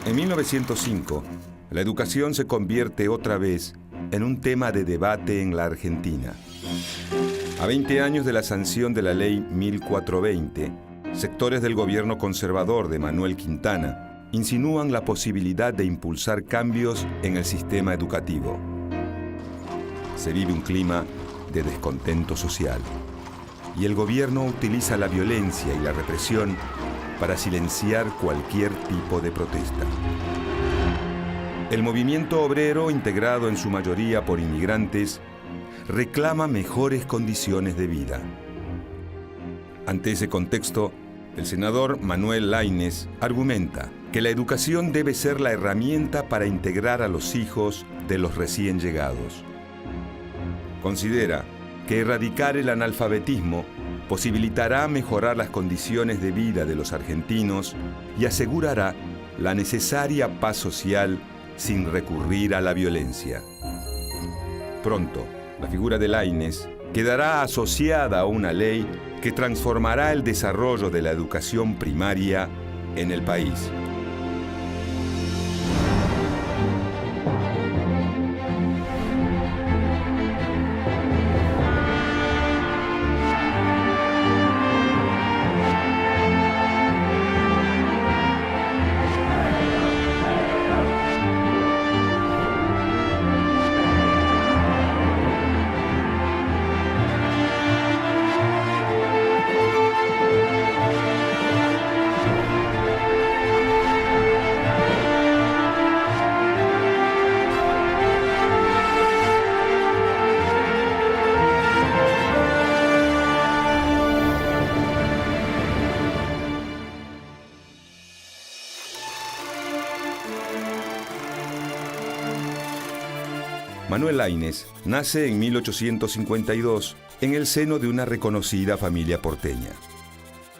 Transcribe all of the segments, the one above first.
En 1905, la educación se convierte otra vez en un tema de debate en la Argentina. A 20 años de la sanción de la Ley 1420, sectores del gobierno conservador de Manuel Quintana insinúan la posibilidad de impulsar cambios en el sistema educativo. Se vive un clima de descontento social y el gobierno utiliza la violencia y la represión para silenciar cualquier tipo de protesta. El movimiento obrero, integrado en su mayoría por inmigrantes, reclama mejores condiciones de vida. Ante ese contexto, el senador Manuel Laínez argumenta que la educación debe ser la herramienta para integrar a los hijos de los recién llegados. Considera que erradicar el analfabetismo posibilitará mejorar las condiciones de vida de los argentinos y asegurará la necesaria paz social sin recurrir a la violencia. Pronto, la figura de Laínez quedará asociada a una ley que transformará el desarrollo de la educación primaria en el país. Manuel Laínez nace en 1852 en el seno de una reconocida familia porteña.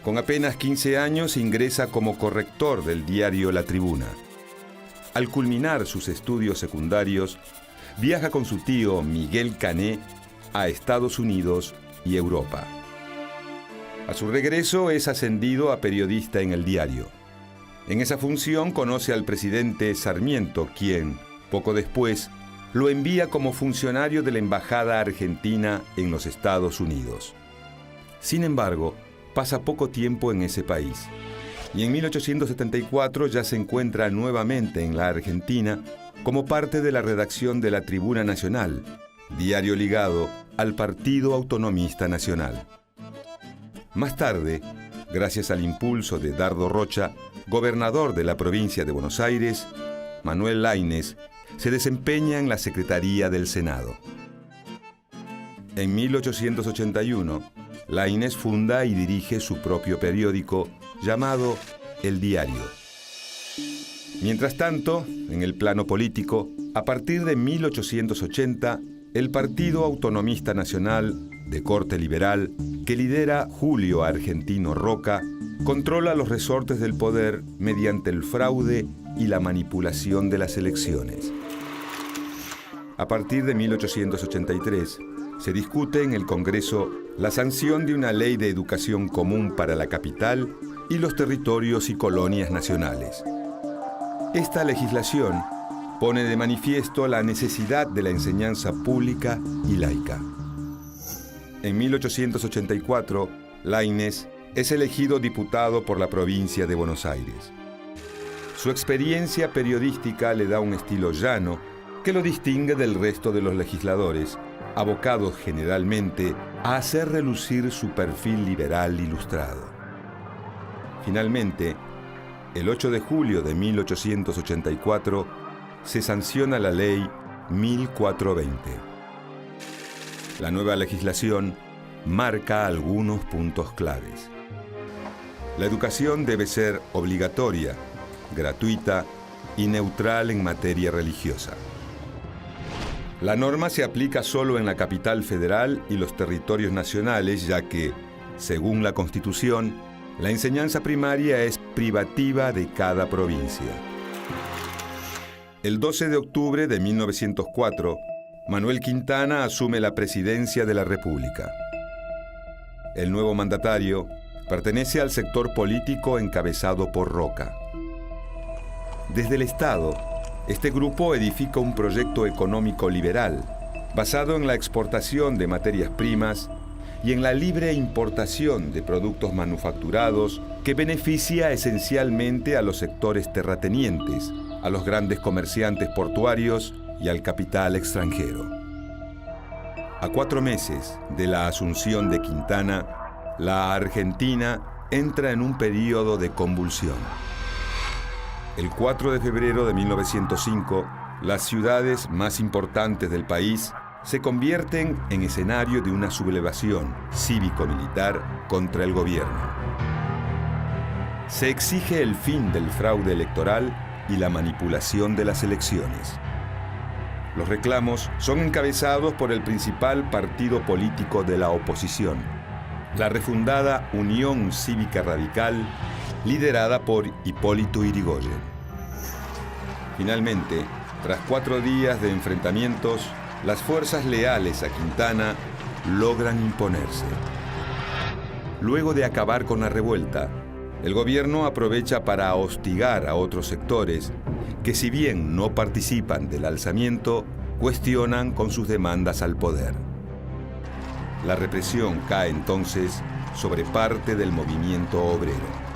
Con apenas 15 años ingresa como corrector del diario La Tribuna. Al culminar sus estudios secundarios, viaja con su tío Miguel Cané a Estados Unidos y Europa. A su regreso es ascendido a periodista en el diario. En esa función conoce al presidente Sarmiento, quien, poco después, lo envía como funcionario de la Embajada Argentina en los Estados Unidos. Sin embargo, pasa poco tiempo en ese país y en 1874 ya se encuentra nuevamente en la Argentina como parte de la redacción de La Tribuna Nacional, diario ligado al Partido Autonomista Nacional. Más tarde, gracias al impulso de Dardo Rocha, gobernador de la provincia de Buenos Aires, Manuel Laínez se desempeña en la Secretaría del Senado. En 1881, Laínez funda y dirige su propio periódico llamado El Diario. Mientras tanto, en el plano político, a partir de 1880, el Partido Autonomista Nacional, de corte liberal, que lidera Julio Argentino Roca, controla los resortes del poder mediante el fraude y la manipulación de las elecciones. A partir de 1883, se discute en el Congreso la sanción de una ley de educación común para la capital y los territorios y colonias nacionales. Esta legislación pone de manifiesto la necesidad de la enseñanza pública y laica. En 1884, Laínez es elegido diputado por la provincia de Buenos Aires. Su experiencia periodística le da un estilo llano que lo distingue del resto de los legisladores, abocados generalmente a hacer relucir su perfil liberal ilustrado. Finalmente, el 8 de julio de 1884, se sanciona la Ley 1420. La nueva legislación marca algunos puntos claves. La educación debe ser obligatoria, gratuita y neutral en materia religiosa. La norma se aplica solo en la capital federal y los territorios nacionales, ya que, según la Constitución, la enseñanza primaria es privativa de cada provincia. El 12 de octubre de 1904, Manuel Quintana asume la presidencia de la República. El nuevo mandatario pertenece al sector político encabezado por Roca. Desde el Estado, este grupo edifica un proyecto económico liberal, basado en la exportación de materias primas y en la libre importación de productos manufacturados que beneficia esencialmente a los sectores terratenientes, a los grandes comerciantes portuarios y al capital extranjero. A 4 meses de la asunción de Quintana, la Argentina entra en un período de convulsión. El 4 de febrero de 1905, las ciudades más importantes del país se convierten en escenario de una sublevación cívico-militar contra el gobierno. Se exige el fin del fraude electoral y la manipulación de las elecciones. Los reclamos son encabezados por el principal partido político de la oposición, la refundada Unión Cívica Radical, liderada por Hipólito Yrigoyen. Finalmente, tras 4 días de enfrentamientos, las fuerzas leales a Quintana logran imponerse. Luego de acabar con la revuelta, el gobierno aprovecha para hostigar a otros sectores que, si bien no participan del alzamiento, cuestionan con sus demandas al poder. La represión cae entonces sobre parte del movimiento obrero.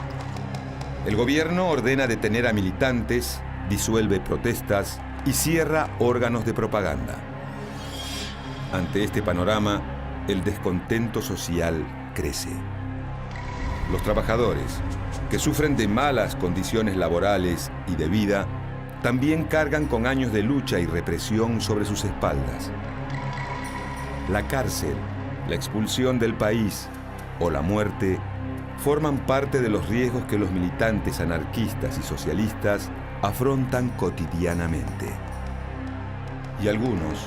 El gobierno ordena detener a militantes, disuelve protestas y cierra órganos de propaganda. Ante este panorama, el descontento social crece. Los trabajadores, que sufren de malas condiciones laborales y de vida, también cargan con años de lucha y represión sobre sus espaldas. La cárcel, la expulsión del país o la muerte forman parte de los riesgos que los militantes anarquistas y socialistas afrontan cotidianamente. Y algunos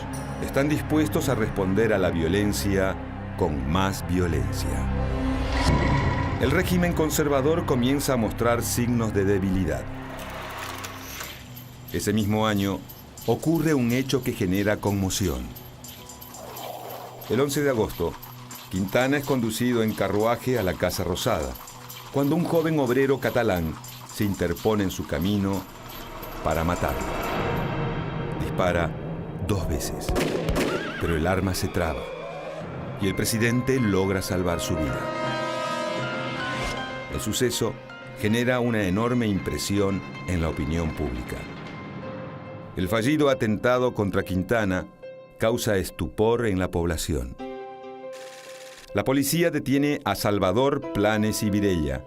están dispuestos a responder a la violencia con más violencia. El régimen conservador comienza a mostrar signos de debilidad. Ese mismo año ocurre un hecho que genera conmoción. El 11 de agosto, Quintana es conducido en carruaje a la Casa Rosada, cuando un joven obrero catalán se interpone en su camino para matarlo. Dispara 2 veces, pero el arma se traba y el presidente logra salvar su vida. El suceso genera una enorme impresión en la opinión pública. El fallido atentado contra Quintana causa estupor en la población. La policía detiene a Salvador Planes y Virella.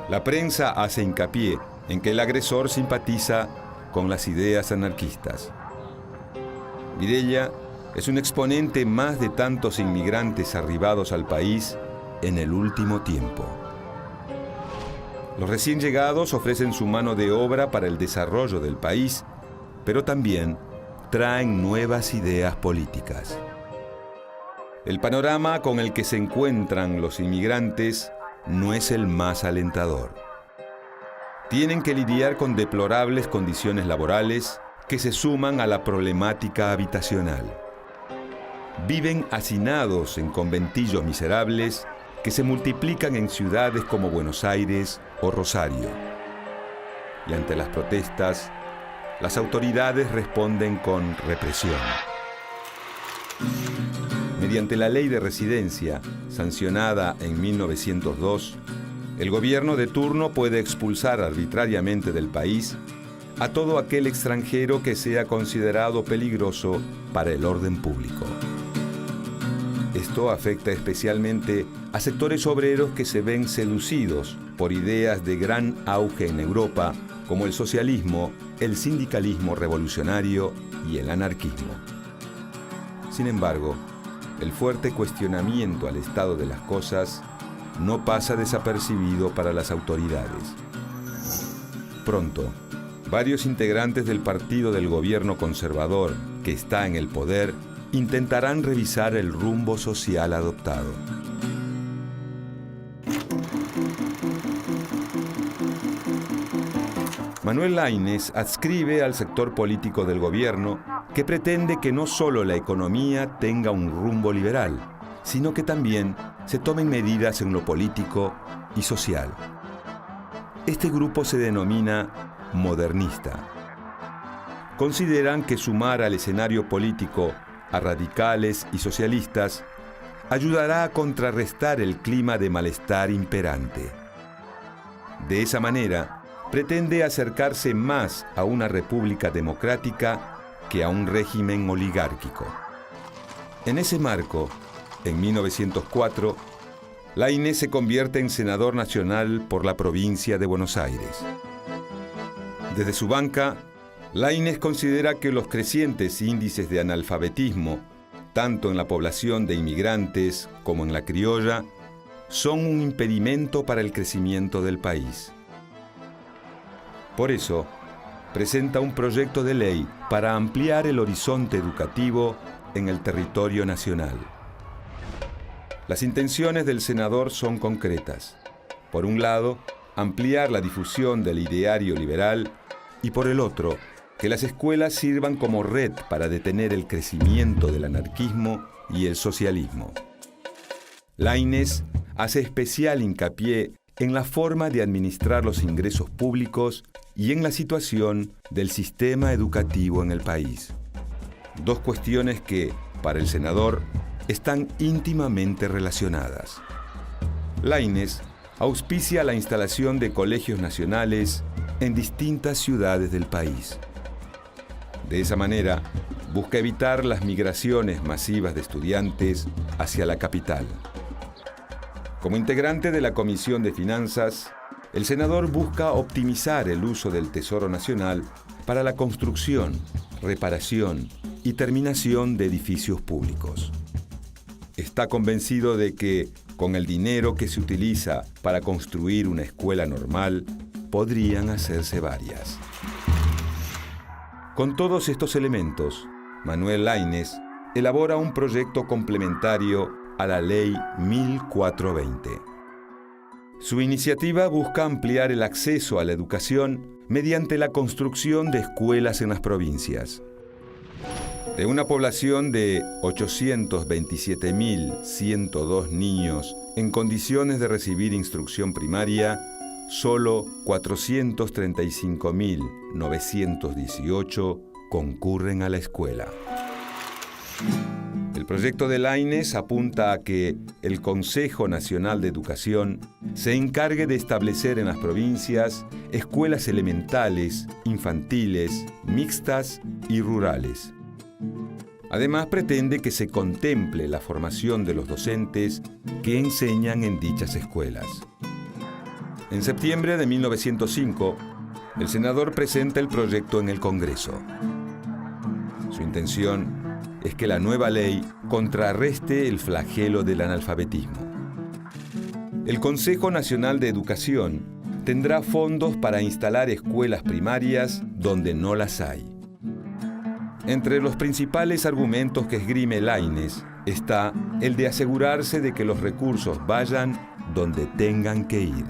La prensa hace hincapié en que el agresor simpatiza con las ideas anarquistas. Virella es un exponente más de tantos inmigrantes arribados al país en el último tiempo. Los recién llegados ofrecen su mano de obra para el desarrollo del país, pero también traen nuevas ideas políticas. El panorama con el que se encuentran los inmigrantes no es el más alentador. Tienen que lidiar con deplorables condiciones laborales que se suman a la problemática habitacional. Viven hacinados en conventillos miserables que se multiplican en ciudades como Buenos Aires o Rosario. Y ante las protestas, las autoridades responden con represión. Mediante la Ley de Residencia, sancionada en 1902, el gobierno de turno puede expulsar arbitrariamente del país a todo aquel extranjero que sea considerado peligroso para el orden público. Esto afecta especialmente a sectores obreros que se ven seducidos por ideas de gran auge en Europa, como el socialismo, el sindicalismo revolucionario y el anarquismo. Sin embargo, el fuerte cuestionamiento al estado de las cosas no pasa desapercibido para las autoridades. Pronto, varios integrantes del partido del gobierno conservador que está en el poder intentarán revisar el rumbo social adoptado. Manuel Laínez adscribe al sector político del gobierno que pretende que no solo la economía tenga un rumbo liberal, sino que también se tomen medidas en lo político y social. Este grupo se denomina modernista. Consideran que sumar al escenario político a radicales y socialistas ayudará a contrarrestar el clima de malestar imperante. De esa manera, pretende acercarse más a una república democrática que a un régimen oligárquico. En ese marco, en 1904, Laínez se convierte en senador nacional por la provincia de Buenos Aires. Desde su banca, Laínez considera que los crecientes índices de analfabetismo, tanto en la población de inmigrantes como en la criolla, son un impedimento para el crecimiento del país. Por eso, presenta un proyecto de ley para ampliar el horizonte educativo en el territorio nacional. Las intenciones del senador son concretas. Por un lado, ampliar la difusión del ideario liberal y por el otro, que las escuelas sirvan como red para detener el crecimiento del anarquismo y el socialismo. Laínez hace especial hincapié en la forma de administrar los ingresos públicos y en la situación del sistema educativo en el país. Dos cuestiones que, para el senador, están íntimamente relacionadas. Laínez auspicia la instalación de colegios nacionales en distintas ciudades del país. De esa manera, busca evitar las migraciones masivas de estudiantes hacia la capital. Como integrante de la Comisión de Finanzas, el senador busca optimizar el uso del Tesoro Nacional para la construcción, reparación y terminación de edificios públicos. Está convencido de que, con el dinero que se utiliza para construir una escuela normal, podrían hacerse varias. Con todos estos elementos, Manuel Laínez elabora un proyecto complementario a la Ley 1420. Su iniciativa busca ampliar el acceso a la educación mediante la construcción de escuelas en las provincias. De una población de 827.102 niños en condiciones de recibir instrucción primaria, solo 435.918 concurren a la escuela. El proyecto de Laínez apunta a que el Consejo Nacional de Educación se encargue de establecer en las provincias escuelas elementales, infantiles, mixtas y rurales. Además, pretende que se contemple la formación de los docentes que enseñan en dichas escuelas. En septiembre de 1905, el senador presenta el proyecto en el Congreso. Su intención es que la nueva ley contrarreste el flagelo del analfabetismo. El Consejo Nacional de Educación tendrá fondos para instalar escuelas primarias donde no las hay. Entre los principales argumentos que esgrime Laínez está el de asegurarse de que los recursos vayan donde tengan que ir.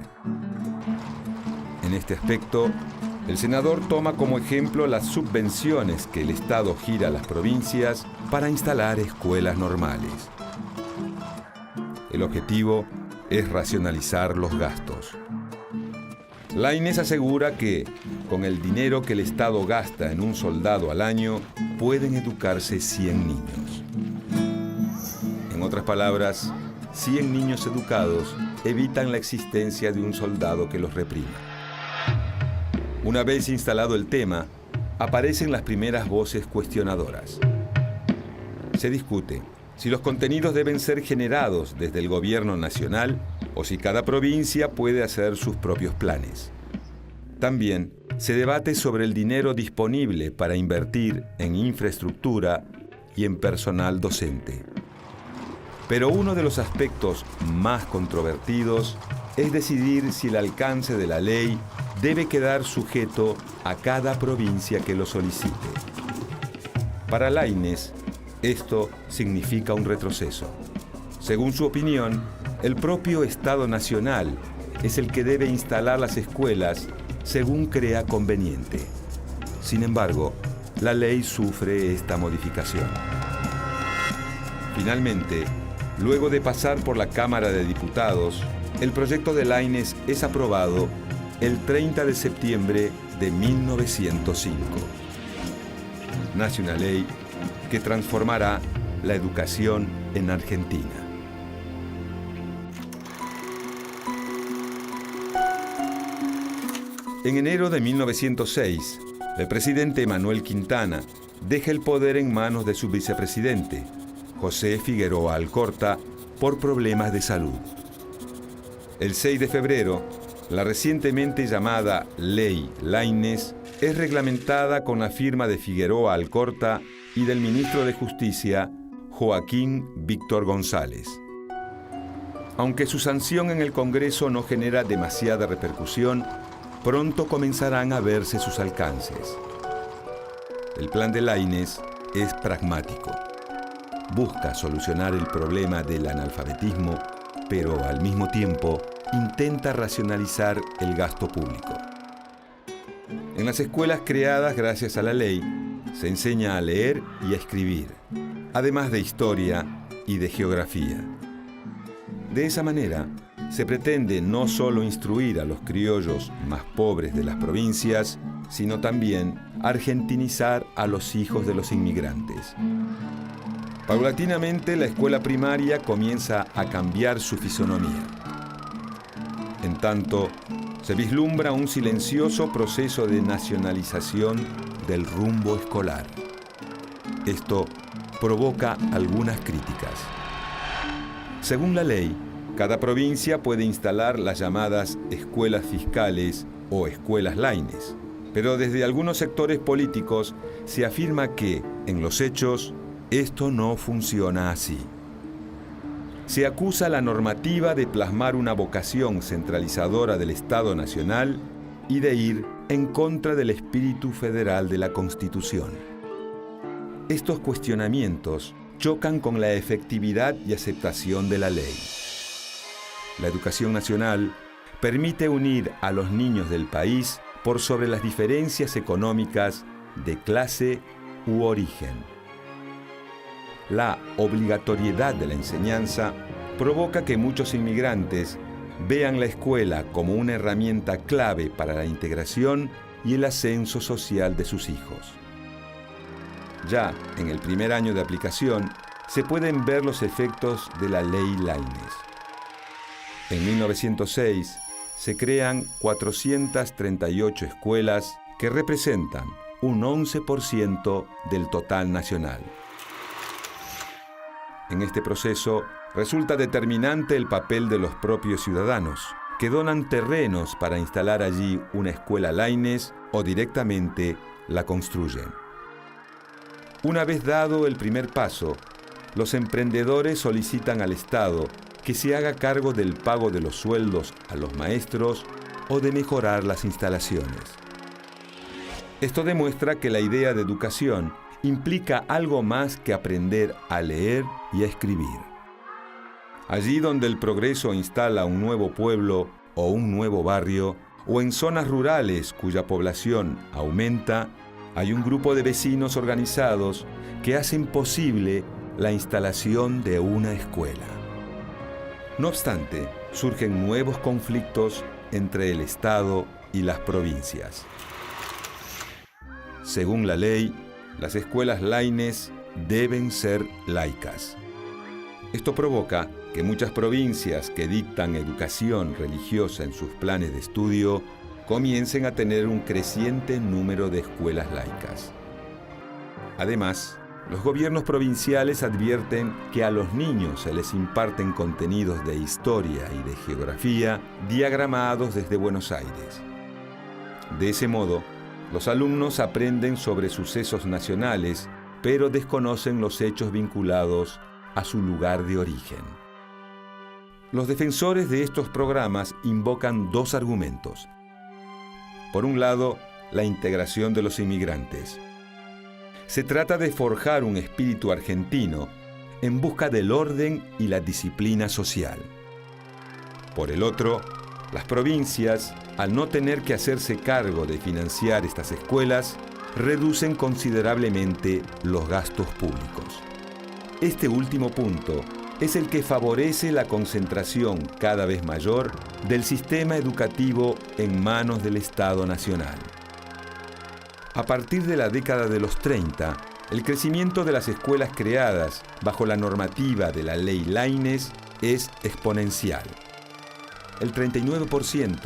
En este aspecto, el senador toma como ejemplo las subvenciones que el Estado gira a las provincias para instalar escuelas normales. El objetivo es racionalizar los gastos. Laínez asegura que, con el dinero que el Estado gasta en un soldado al año, pueden educarse 100 niños. En otras palabras, 100 niños educados evitan la existencia de un soldado que los reprima. Una vez instalado el tema, aparecen las primeras voces cuestionadoras. Se discute si los contenidos deben ser generados desde el gobierno nacional o si cada provincia puede hacer sus propios planes. También se debate sobre el dinero disponible para invertir en infraestructura y en personal docente. Pero uno de los aspectos más controvertidos es decidir si el alcance de la ley debe quedar sujeto a cada provincia que lo solicite. Para Laínez, esto significa un retroceso. Según su opinión, el propio Estado Nacional es el que debe instalar las escuelas según crea conveniente. Sin embargo, la ley sufre esta modificación. Finalmente, luego de pasar por la Cámara de Diputados, el proyecto de Laínez es aprobado el 30 de septiembre de 1905. Nace una ley que transformará la educación en Argentina. En enero de 1906, el presidente Manuel Quintana deja el poder en manos de su vicepresidente, José Figueroa Alcorta, por problemas de salud. El 6 de febrero, la recientemente llamada Ley Laínez es reglamentada con la firma de Figueroa Alcorta y del ministro de Justicia, Joaquín Víctor González. Aunque su sanción en el Congreso no genera demasiada repercusión, pronto comenzarán a verse sus alcances. El plan de Laínez es pragmático. Busca solucionar el problema del analfabetismo, pero al mismo tiempo intenta racionalizar el gasto público. En las escuelas creadas gracias a la ley, se enseña a leer y a escribir, además de historia y de geografía. De esa manera, se pretende no solo instruir a los criollos más pobres de las provincias, sino también argentinizar a los hijos de los inmigrantes. Paulatinamente, la escuela primaria comienza a cambiar su fisonomía. En tanto, se vislumbra un silencioso proceso de nacionalización del rumbo escolar. Esto provoca algunas críticas. Según la ley, cada provincia puede instalar las llamadas escuelas fiscales o escuelas Laínez, pero desde algunos sectores políticos se afirma que, en los hechos, esto no funciona así. Se acusa la normativa de plasmar una vocación centralizadora del Estado Nacional y de ir en contra del espíritu federal de la Constitución. Estos cuestionamientos chocan con la efectividad y aceptación de la ley. La educación nacional permite unir a los niños del país por sobre las diferencias económicas de clase u origen. La obligatoriedad de la enseñanza provoca que muchos inmigrantes vean la escuela como una herramienta clave para la integración y el ascenso social de sus hijos. Ya en el primer año de aplicación se pueden ver los efectos de la Ley Laínez. En 1906 se crean 438 escuelas que representan un 11% del total nacional. En este proceso resulta determinante el papel de los propios ciudadanos, que donan terrenos para instalar allí una escuela Laínez o directamente la construyen. Una vez dado el primer paso, los emprendedores solicitan al Estado que se haga cargo del pago de los sueldos a los maestros o de mejorar las instalaciones. Esto demuestra que la idea de educación implica algo más que aprender a leer y a escribir. Allí donde el progreso instala un nuevo pueblo o un nuevo barrio, o en zonas rurales cuya población aumenta, hay un grupo de vecinos organizados que hacen posible la instalación de una escuela. No obstante, surgen nuevos conflictos entre el Estado y las provincias. Según la ley, las escuelas Laínez deben ser laicas. Esto provoca que muchas provincias que dictan educación religiosa en sus planes de estudio comiencen a tener un creciente número de escuelas laicas. Además, los gobiernos provinciales advierten que a los niños se les imparten contenidos de historia y de geografía diagramados desde Buenos Aires. De ese modo, los alumnos aprenden sobre sucesos nacionales, pero desconocen los hechos vinculados a su lugar de origen. Los defensores de estos programas invocan dos argumentos. Por un lado, la integración de los inmigrantes. Se trata de forjar un espíritu argentino en busca del orden y la disciplina social. Por el otro, las provincias, al no tener que hacerse cargo de financiar estas escuelas, reducen considerablemente los gastos públicos. Este último punto es el que favorece la concentración cada vez mayor del sistema educativo en manos del Estado Nacional. A partir de la década de los 30, el crecimiento de las escuelas creadas bajo la normativa de la Ley Laínez es exponencial. El 39%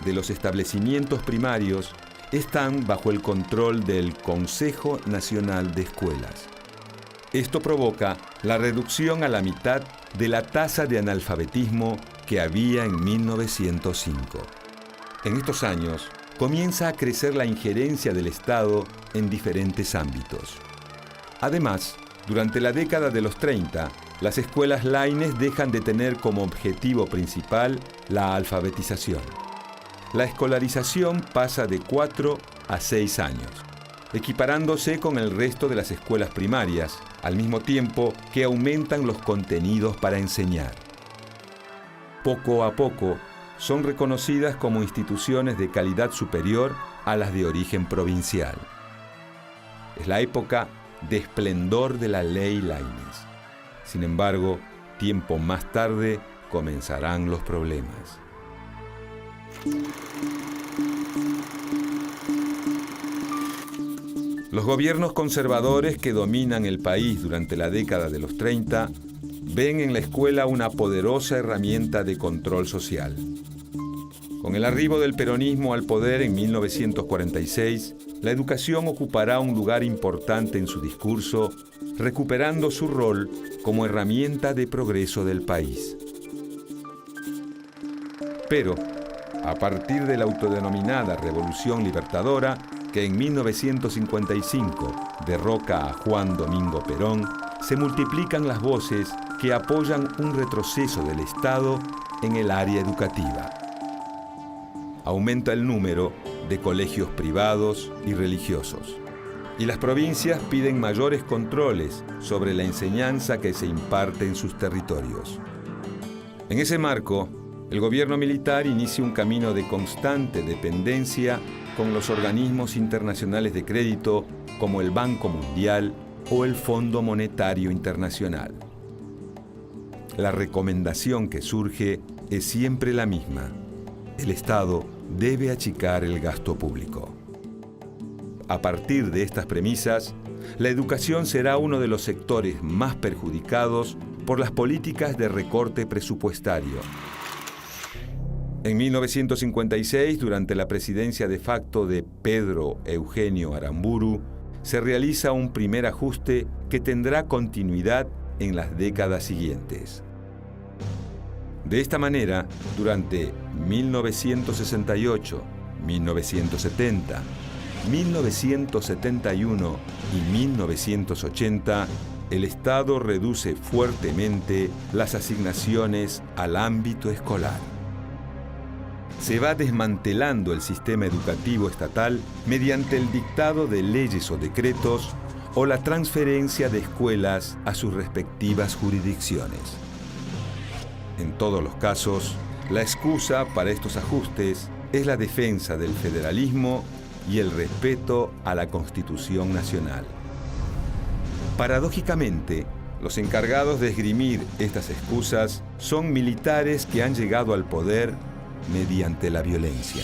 de los establecimientos primarios están bajo el control del Consejo Nacional de Escuelas. Esto provoca la reducción a la mitad de la tasa de analfabetismo que había en 1905. En estos años, comienza a crecer la injerencia del Estado en diferentes ámbitos. Además, durante la década de los 30, las escuelas Laínez dejan de tener como objetivo principal la alfabetización. La escolarización pasa de 4 a 6 años, equiparándose con el resto de las escuelas primarias, al mismo tiempo que aumentan los contenidos para enseñar. Poco a poco, son reconocidas como instituciones de calidad superior a las de origen provincial. Es la época de esplendor de la Ley Laínez. Sin embargo, tiempo más tarde comenzarán los problemas. Los gobiernos conservadores que dominan el país durante la década de los 30 ven en la escuela una poderosa herramienta de control social. Con el arribo del peronismo al poder en 1946, la educación ocupará un lugar importante en su discurso, recuperando su rol como herramienta de progreso del país. Pero, a partir de la autodenominada Revolución Libertadora, que en 1955 derroca a Juan Domingo Perón, se multiplican las voces que apoyan un retroceso del Estado en el área educativa. Aumenta el número de colegios privados y religiosos. Y las provincias piden mayores controles sobre la enseñanza que se imparte en sus territorios. En ese marco, el gobierno militar inicia un camino de constante dependencia con los organismos internacionales de crédito como el Banco Mundial o el Fondo Monetario Internacional. La recomendación que surge es siempre la misma. El Estado debe achicar el gasto público. A partir de estas premisas, la educación será uno de los sectores más perjudicados por las políticas de recorte presupuestario. En 1956, durante la presidencia de facto de Pedro Eugenio Aramburu, se realiza un primer ajuste que tendrá continuidad en las décadas siguientes. De esta manera, durante 1968, 1970, 1971 y 1980, el Estado reduce fuertemente las asignaciones al ámbito escolar. Se va desmantelando el sistema educativo estatal mediante el dictado de leyes o decretos o la transferencia de escuelas a sus respectivas jurisdicciones. En todos los casos, la excusa para estos ajustes es la defensa del federalismo y el respeto a la Constitución Nacional. Paradójicamente, los encargados de esgrimir estas excusas son militares que han llegado al poder mediante la violencia.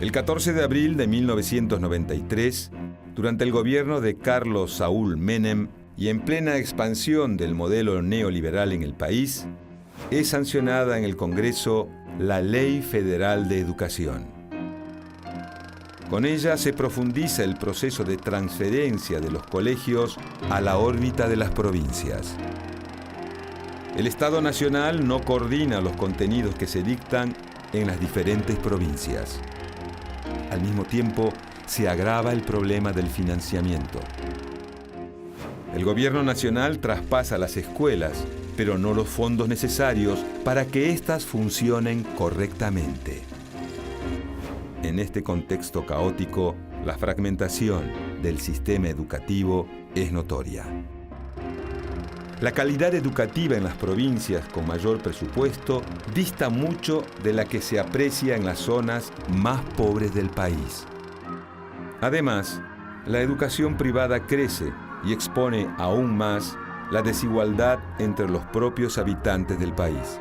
El 14 de abril de 1993, durante el gobierno de Carlos Saúl Menem y en plena expansión del modelo neoliberal en el país, es sancionada en el Congreso la Ley Federal de Educación. Con ella se profundiza el proceso de transferencia de los colegios a la órbita de las provincias. El Estado Nacional no coordina los contenidos que se dictan en las diferentes provincias. Al mismo tiempo, se agrava el problema del financiamiento. El gobierno nacional traspasa las escuelas, pero no los fondos necesarios para que éstas funcionen correctamente. En este contexto caótico, la fragmentación del sistema educativo es notoria. La calidad educativa en las provincias con mayor presupuesto dista mucho de la que se aprecia en las zonas más pobres del país. Además, la educación privada crece y expone aún más la desigualdad entre los propios habitantes del país.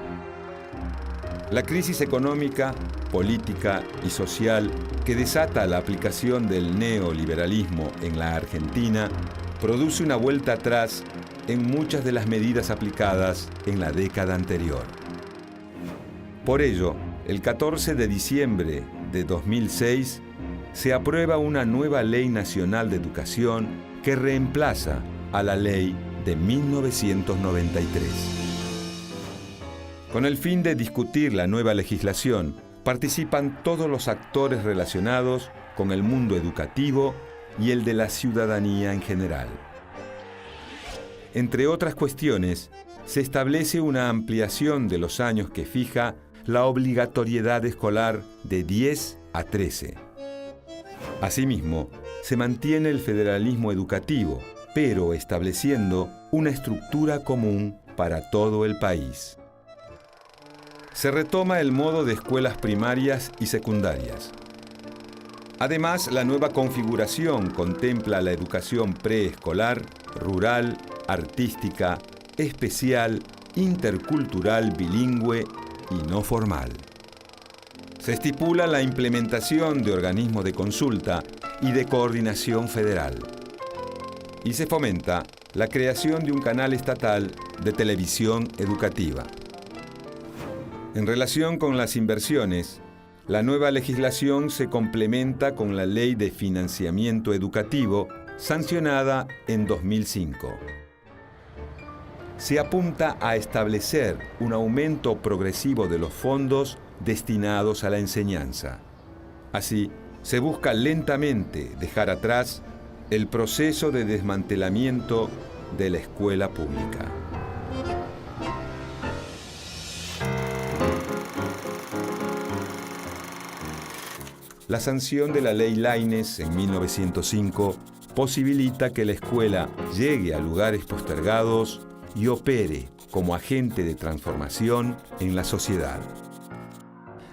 La crisis económica, política y social que desata la aplicación del neoliberalismo en la Argentina, produce una vuelta atrás en muchas de las medidas aplicadas en la década anterior. Por ello, el 14 de diciembre de 2006, se aprueba una nueva Ley Nacional de Educación que reemplaza a la Ley de 1993. Con el fin de discutir la nueva legislación, participan todos los actores relacionados con el mundo educativo y el de la ciudadanía en general. Entre otras cuestiones, se establece una ampliación de los años que fija la obligatoriedad escolar de 10 a 13. Asimismo, se mantiene el federalismo educativo, pero estableciendo una estructura común para todo el país. Se retoma el modo de escuelas primarias y secundarias. Además, la nueva configuración contempla la educación preescolar, rural, artística, especial, intercultural, bilingüe y no formal. Se estipula la implementación de organismos de consulta y de coordinación federal. Y se fomenta la creación de un canal estatal de televisión educativa. En relación con las inversiones, la nueva legislación se complementa con la Ley de Financiamiento Educativo, sancionada en 2005. Se apunta a establecer un aumento progresivo de los fondos destinados a la enseñanza. Así, se busca lentamente dejar atrás el proceso de desmantelamiento de la escuela pública. La sanción de la Ley Laínez en 1905 posibilita que la escuela llegue a lugares postergados y opere como agente de transformación en la sociedad.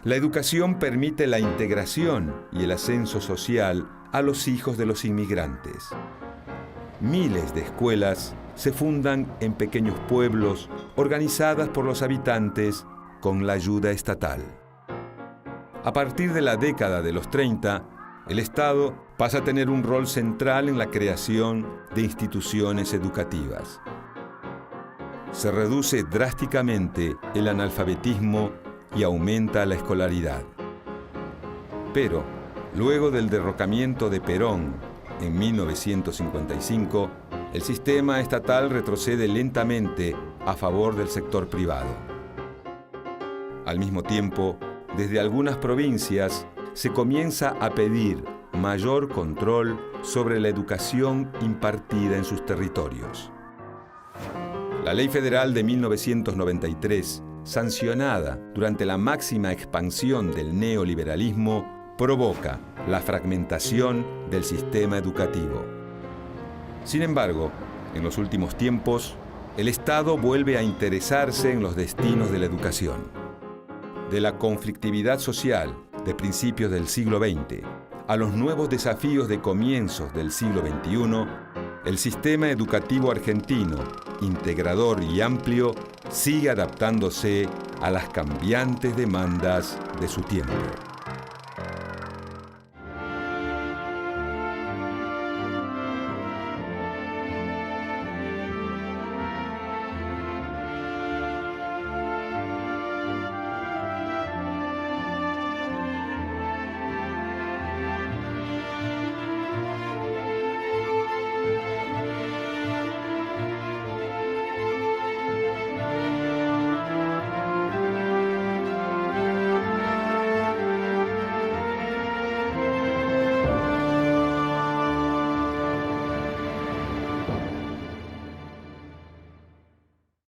La educación permite la integración y el ascenso social a los hijos de los inmigrantes. Miles de escuelas se fundan en pequeños pueblos organizadas por los habitantes con la ayuda estatal. A partir de la década de los 30, el Estado pasa a tener un rol central en la creación de instituciones educativas. Se reduce drásticamente el analfabetismo y aumenta la escolaridad. Pero, luego del derrocamiento de Perón en 1955, el sistema estatal retrocede lentamente a favor del sector privado. Al mismo tiempo, desde algunas provincias se comienza a pedir mayor control sobre la educación impartida en sus territorios. La Ley Federal de 1993, sancionada durante la máxima expansión del neoliberalismo, provoca la fragmentación del sistema educativo. Sin embargo, en los últimos tiempos, el Estado vuelve a interesarse en los destinos de la educación. De la conflictividad social de principios del siglo XX a los nuevos desafíos de comienzos del siglo XXI, el sistema educativo argentino, integrador y amplio, sigue adaptándose a las cambiantes demandas de su tiempo.